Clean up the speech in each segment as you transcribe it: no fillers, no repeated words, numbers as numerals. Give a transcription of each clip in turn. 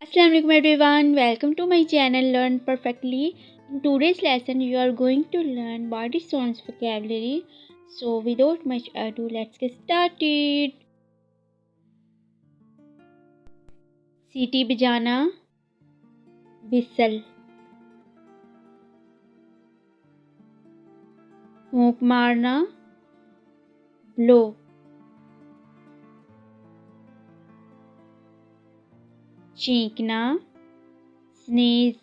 Assalamu alaikum everyone, welcome to my channel Learn Perfectly. In today's lesson you are going to learn body sounds vocabulary. So without much ado, let's get started. सीटी बजाना, whistle. फूंक मारना, blow. चीखना, sneeze.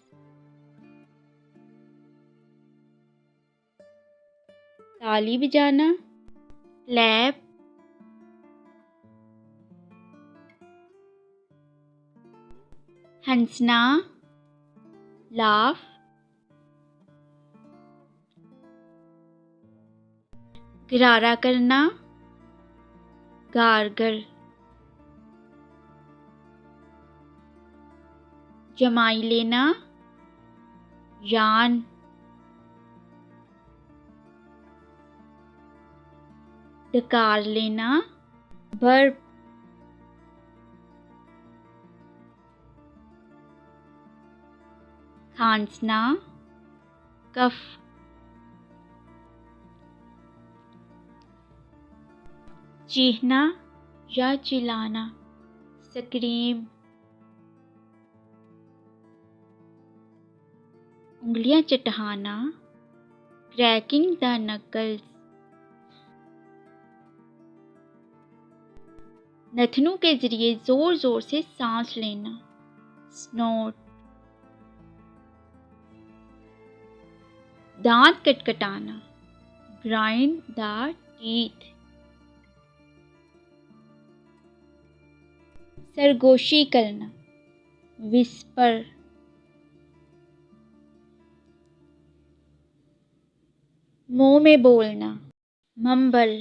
ताली बजाना, clap. हंसना, laugh. गरारा करना, gargle. जमाई लेना, यान. डकार लेना, बर्प. खांसना, कफ. चीखना या चिल्लाना, स्क्रीम. उंगलियां चटहाना, क्रैकिंग द नकल्स. नथनों के जरिए जोर जोर से सांस लेना, स्नोट. दांत कटकटाना, ग्राइंड द टीथ. सरगोशी करना, विस्पर. मुंह में बोलना, मम्बल.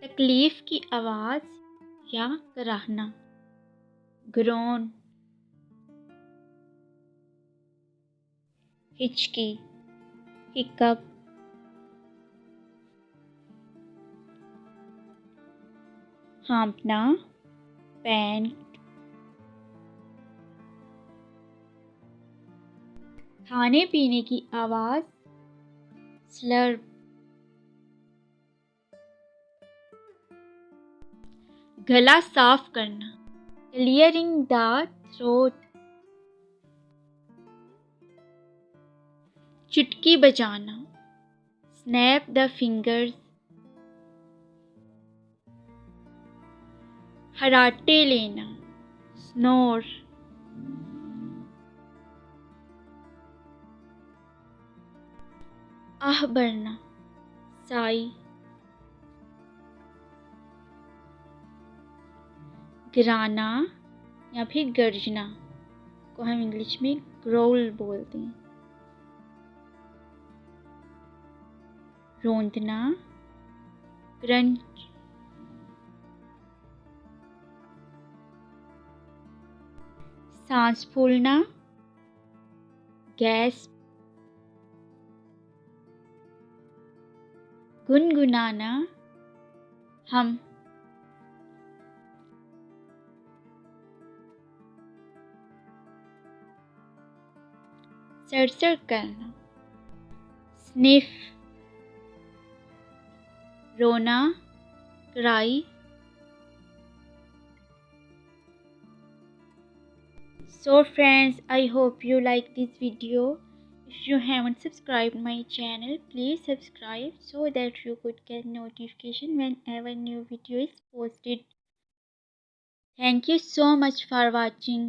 तकलीफ की आवाज या कराहना, ग्रोन. हिचकी, हिकअप. हाँफना, पैंट. खाने पीने की आवाज, स्लर्प. गला साफ करना, क्लियरिंग द थ्रोट. चुटकी बजाना, स्नैप द फिंगर्स. हराटे लेना, स्नोर. आह भरना, साई. गिराना या फिर गर्जना को हम इंग्लिश में ग्रोल बोलते हैं. रोंदना, क्रंच. सांस फूलना, गैस. गुनगुनाना, हम. सरसर करना, स्निफ. रोना, cry. So friends, I hope you like this video. If you haven't subscribed my channel, please subscribe so that you could get notification whenever new video is posted. Thank you so much for watching.